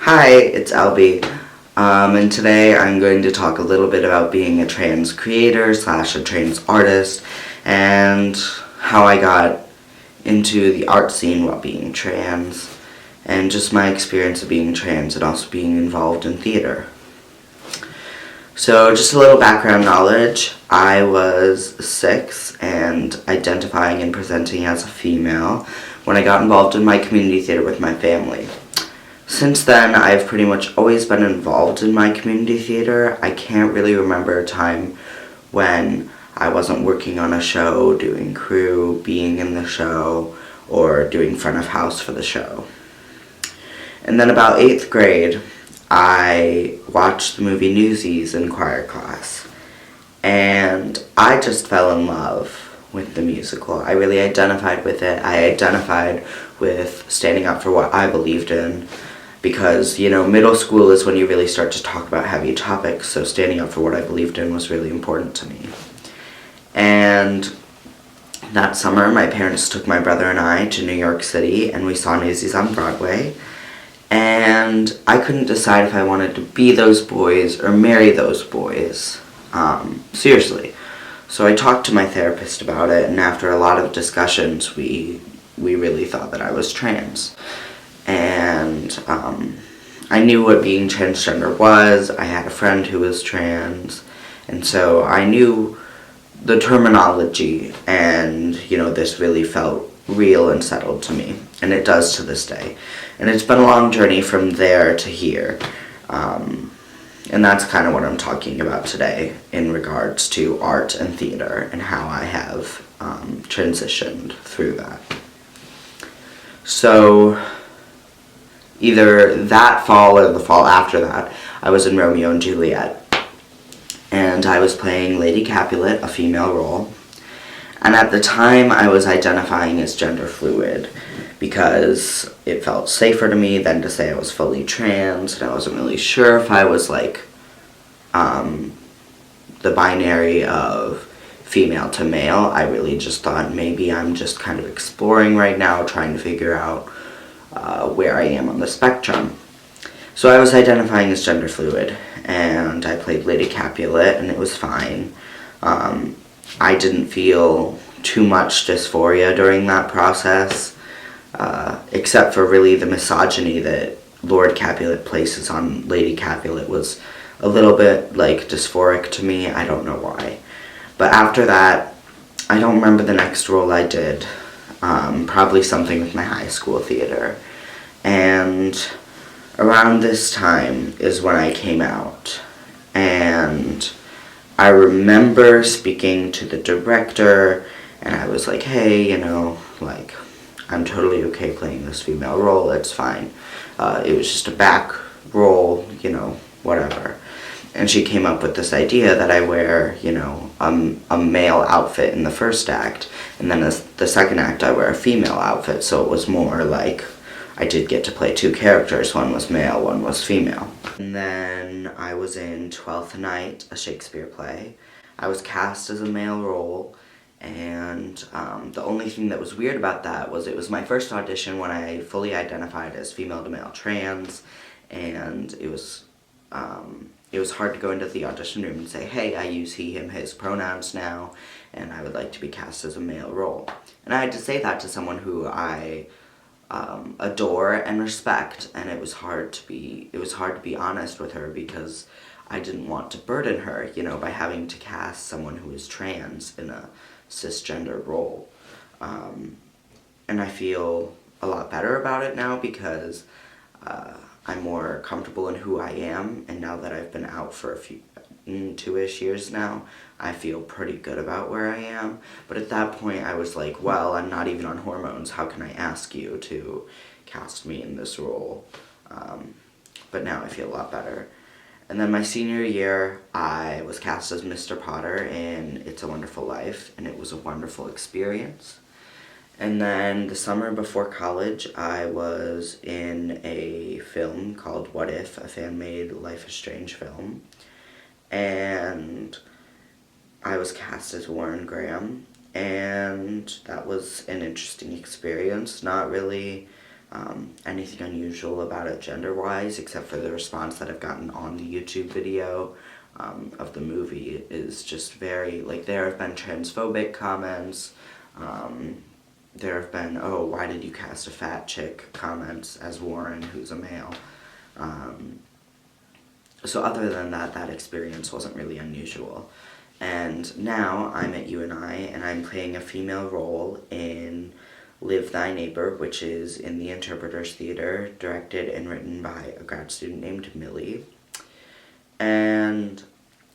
Hi, it's Albie, and today I'm going to talk a little bit about being a trans creator slash a trans artist and how I got into the art scene while being trans and just my experience of being trans and also being involved in theater. So just a little background knowledge. I was 6 and identifying and presenting as a female when I got involved in my community theater with my family. Since then, I've pretty much always been involved in my community theater. I can't really remember a time when I wasn't working on a show, doing crew, being in the show, or doing front of house for the show. And then about 8th grade, I watched the movie Newsies in choir class. And I just fell in love with the musical. I really identified with it. I identified with standing up for what I believed in. Because, middle school is when you really start to talk about heavy topics, so standing up for what I believed in was really important to me. And that summer, my parents took my brother and I to New York City, and we saw Newsies on Broadway. And I couldn't decide if I wanted to be those boys or marry those boys. Seriously. So I talked to my therapist about it, and after a lot of discussions, we really thought that I was trans. And I knew what being transgender was. I had a friend who was trans, and so I knew the terminology, and this really felt real and settled to me, and it does to this day. And it's been a long journey from there to here, and that's kind of what I'm talking about today in regards to art and theater and how I have transitioned through that. So either that fall or the fall after that, I was in Romeo and Juliet. And I was playing Lady Capulet, a female role. And at the time, I was identifying as gender fluid because it felt safer to me than to say I was fully trans. And I wasn't really sure if I was the binary of female to male. I really just thought maybe I'm just kind of exploring right now, trying to figure out where I am on the spectrum. So I was identifying as gender fluid, and I played Lady Capulet, and it was fine. I didn't feel too much dysphoria during that process, except for really the misogyny that Lord Capulet places on Lady Capulet was a little bit dysphoric to me. I don't know why. But after that, I don't remember the next role I did. Probably something with my high school theater. And around this time is when I came out. And I remember speaking to the director, and I was like, hey, I'm totally okay playing this female role, it's fine. It was just a back role, whatever. And she came up with this idea that I wear, a male outfit in the first act, and then the second act I wear a female outfit, so it was more like I did get to play two characters, one was male, one was female. And then I was in Twelfth Night, a Shakespeare play. I was cast as a male role, and the only thing that was weird about that was it was my first audition when I fully identified as female to male trans, and it was hard to go into the audition room and say, hey, I use he, him, his pronouns now, and I would like to be cast as a male role. And I had to say that to someone who I adore and respect, and it was hard to be honest with her because I didn't want to burden her, by having to cast someone who is trans in a cisgender role. And I feel a lot better about it now because I'm more comfortable in who I am, and now that I've been out for 2-ish years now, I feel pretty good about where I am. But at that point, I was like, well, I'm not even on hormones. How can I ask you to cast me in this role? But now I feel a lot better. And then my senior year, I was cast as Mr. Potter in It's a Wonderful Life, and it was a wonderful experience. And then the summer before college, I was in a film called What If, a fan-made Life is Strange film. And I was cast as Warren Graham, and that was an interesting experience. Not really anything unusual about it gender-wise, except for the response that I've gotten on the YouTube video of the movie is just very, like, there have been transphobic comments, there have been, oh, why did you cast a fat chick comments as Warren, who's a male. So other than that, that experience wasn't really unusual. And now I'm at UNI, and I'm playing a female role in Live Thy Neighbor, which is in the Interpreters Theater, directed and written by a grad student named Millie. And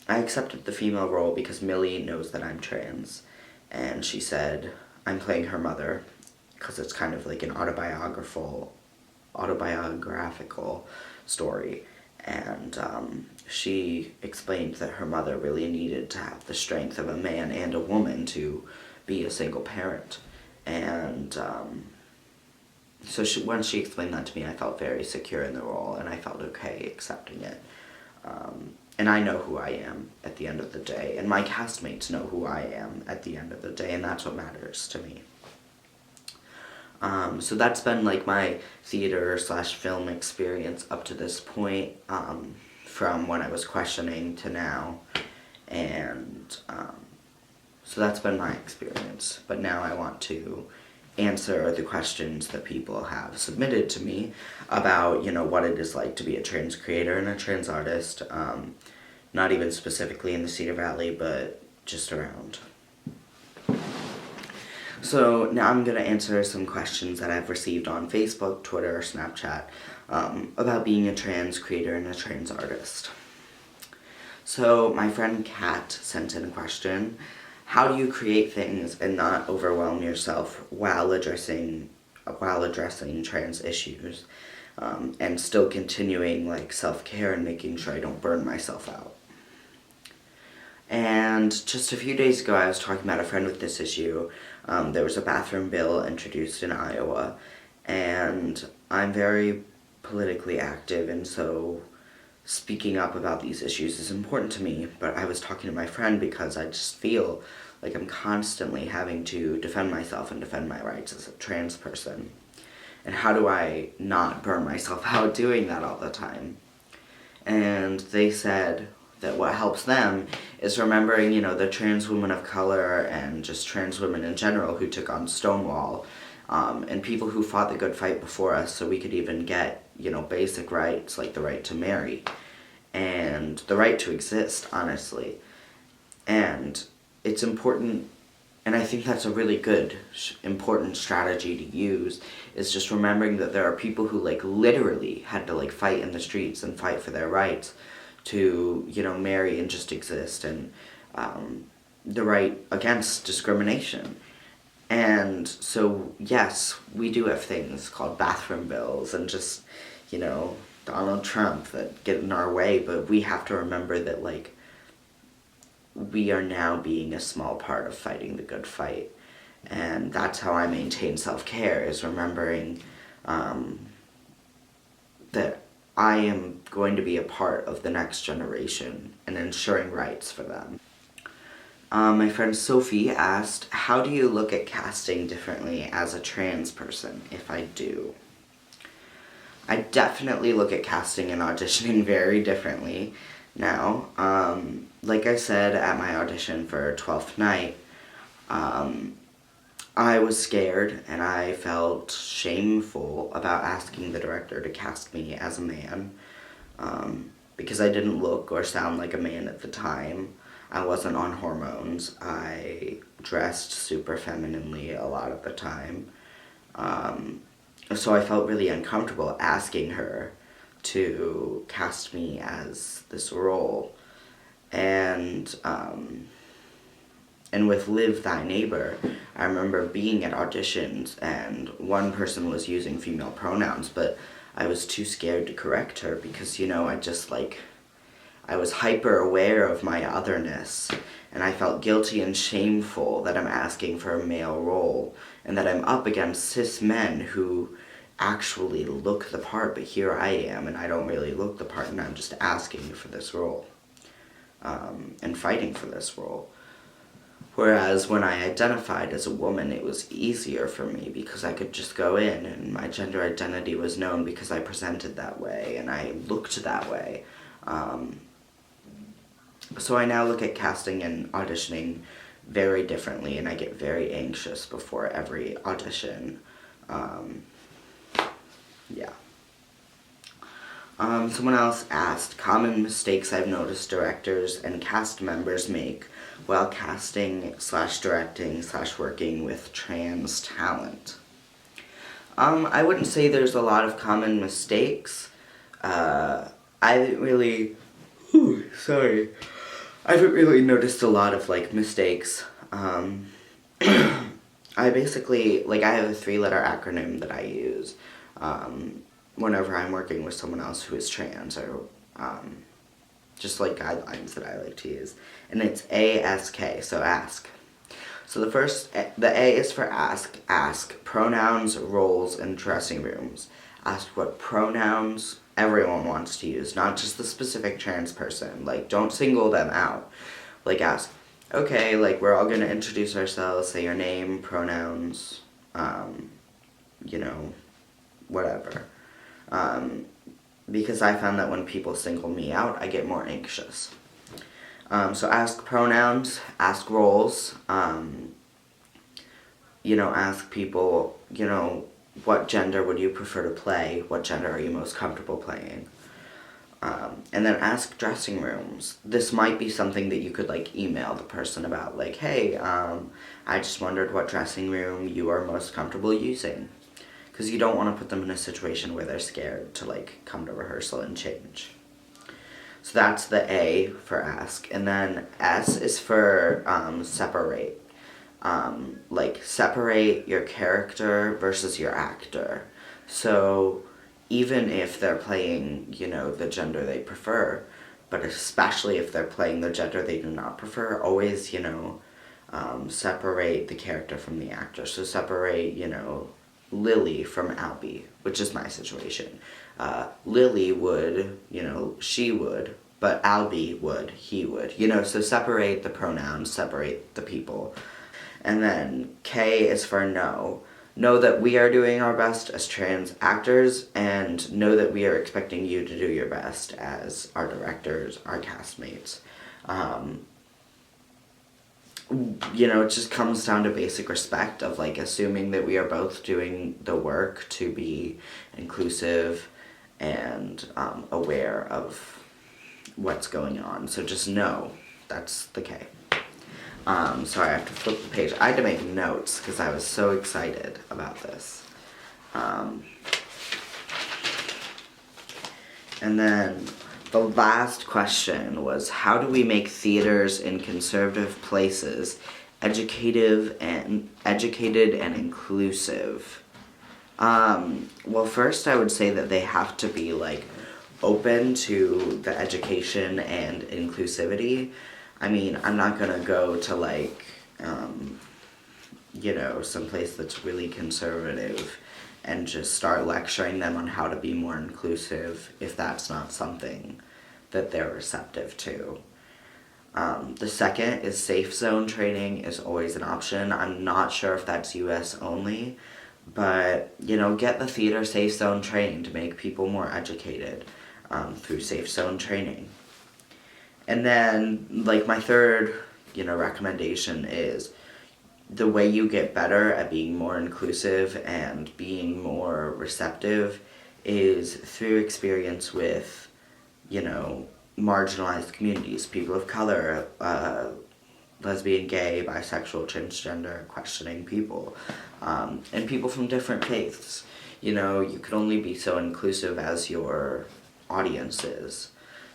I accepted the female role because Millie knows that I'm trans. And she said, I'm playing her mother, because it's kind of like an autobiographical story. And she explained that her mother really needed to have the strength of a man and a woman to be a single parent. And so when she explained that to me, I felt very secure in the role, and I felt okay accepting it. And I know who I am at the end of the day, and my castmates know who I am at the end of the day, and that's what matters to me. So that's been like my theater/film experience up to this point, from when I was questioning to now, and so that's been my experience. But now I want to answer the questions that people have submitted to me about, you know, what it is like to be a trans creator and a trans artist, not even specifically in the Cedar Valley, but just around. So now I'm going to answer some questions that I've received on Facebook, Twitter, or Snapchat about being a trans creator and a trans artist. So my friend Kat sent in a question: how do you create things and not overwhelm yourself while addressing trans issues, and still continuing like self-care and making sure I don't burn myself out? And just a few days ago, I was talking about a friend with this issue. There was a bathroom bill introduced in Iowa, and I'm very politically active, and so speaking up about these issues is important to me. But I was talking to my friend because I just feel like I'm constantly having to defend myself and defend my rights as a trans person. And how do I not burn myself out doing that all the time? And they said that what helps them is remembering, you know, the trans women of color and just trans women in general who took on Stonewall, and people who fought the good fight before us so we could even get, you know, basic rights like the right to marry and the right to exist, honestly. And it's important, and I think that's a really good, important strategy to use, is just remembering that there are people who, like, literally had to, like, fight in the streets and fight for their rights to, you know, marry and just exist, and the right against discrimination. And so, yes, we do have things called bathroom bills and just, you know, Donald Trump that get in our way, but we have to remember that, like, we are now being a small part of fighting the good fight. And that's how I maintain self-care, is remembering that I am going to be a part of the next generation and ensuring rights for them. My friend Sophie asked, how do you look at casting differently as a trans person, if I do? I definitely look at casting and auditioning very differently now. Like I said at my audition for 12th Night, I was scared and I felt shameful about asking the director to cast me as a man, because I didn't look or sound like a man at the time. I wasn't on hormones. I dressed super femininely a lot of the time. So I felt really uncomfortable asking her to cast me as this role. And with Live Thy Neighbor, I remember being at auditions and one person was using female pronouns, but I was too scared to correct her because, you know, I was hyper aware of my otherness, and I felt guilty and shameful that I'm asking for a male role, and that I'm up against cis men who actually look the part, but here I am, and I don't really look the part, and I'm just asking for this role, and fighting for this role. Whereas when I identified as a woman, it was easier for me because I could just go in and my gender identity was known because I presented that way and I looked that way. So I now look at casting and auditioning very differently, and I get very anxious before every audition. Yeah. Someone else asked, common mistakes I've noticed directors and cast members make while casting / directing / working with trans talent. I wouldn't say there's a lot of common mistakes. I haven't really, I haven't really noticed a lot of, like, mistakes. I basically, like, I have a 3-letter acronym that I use, whenever I'm working with someone else who is trans, or, just, like, guidelines that I like to use. And it's ASK, so ask. So the A is for ask. Ask pronouns, roles, and dressing rooms. Ask what pronouns everyone wants to use, not just the specific trans person. Like, don't single them out. Like, ask, okay, like, we're all going to introduce ourselves, say your name, pronouns, whatever. Because I found that when people single me out, I get more anxious. So ask pronouns, ask roles, ask people, what gender would you prefer to play? What gender are you most comfortable playing? And then ask dressing rooms. This might be something that you could, like, email the person about, like, hey, I just wondered what dressing room you are most comfortable using. Because you don't want to put them in a situation where they're scared to, like, come to rehearsal and change. So that's the A for ask. And then S is for separate. Separate your character versus your actor. So even if they're playing, the gender they prefer, but especially if they're playing the gender they do not prefer, always, separate the character from the actor. So separate, Lily from Albie, which is my situation. Lily would, she would, but Albie would, he would. So separate the pronouns, separate the people. And then K is for no. Know that we are doing our best as trans actors, and know that we are expecting you to do your best as our directors, our castmates. It just comes down to basic respect of, like, assuming that we are both doing the work to be inclusive and aware of what's going on. So just know, that's the K. Sorry, I have to flip the page. I had to make notes because I was so excited about this. And then the last question was, how do we make theaters in conservative places educated and inclusive? Well, first I would say that they have to be, like, open to the education and inclusivity. I mean, I'm not gonna go to, like, someplace that's really conservative and just start lecturing them on how to be more inclusive if that's not something that they're receptive to. The second is safe zone training is always an option. I'm not sure if that's US only, but, get the theater safe zone training to make people more educated through safe zone training. And then, like, my third, recommendation is the way you get better at being more inclusive and being more receptive is through experience with, marginalized communities, people of color, lesbian, gay, bisexual, transgender, questioning people, and people from different faiths. You can only be so inclusive as your audience is.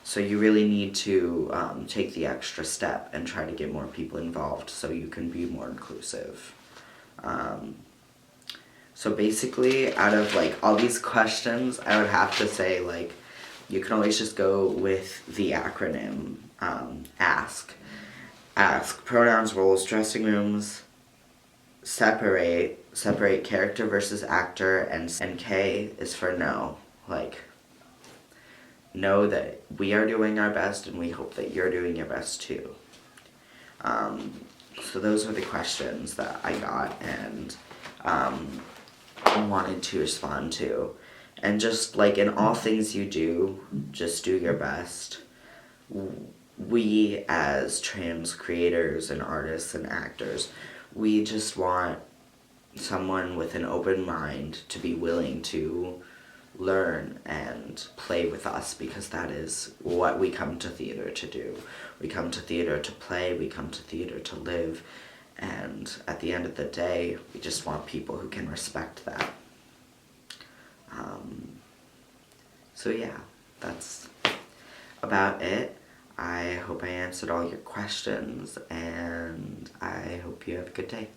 So you really need to take the extra step and try to get more people involved so you can be more inclusive. So basically, out of, like, all these questions, I would have to say, like, you can always just go with the acronym ASK. Ask pronouns, roles, dressing rooms, separate character versus actor, and K is for no. Like, know that we are doing our best and we hope that you're doing your best too. So those were the questions that I got and wanted to respond to. And just like in all things you do, just do your best. We as trans creators and artists and actors, we just want someone with an open mind to be willing to learn and play with us, because that is what we come to theater to do. We come to theater to play, we come to theater to live, and at the end of the day, we just want people who can respect that. So yeah, that's about it. I hope I answered all your questions, and I hope you have a good day.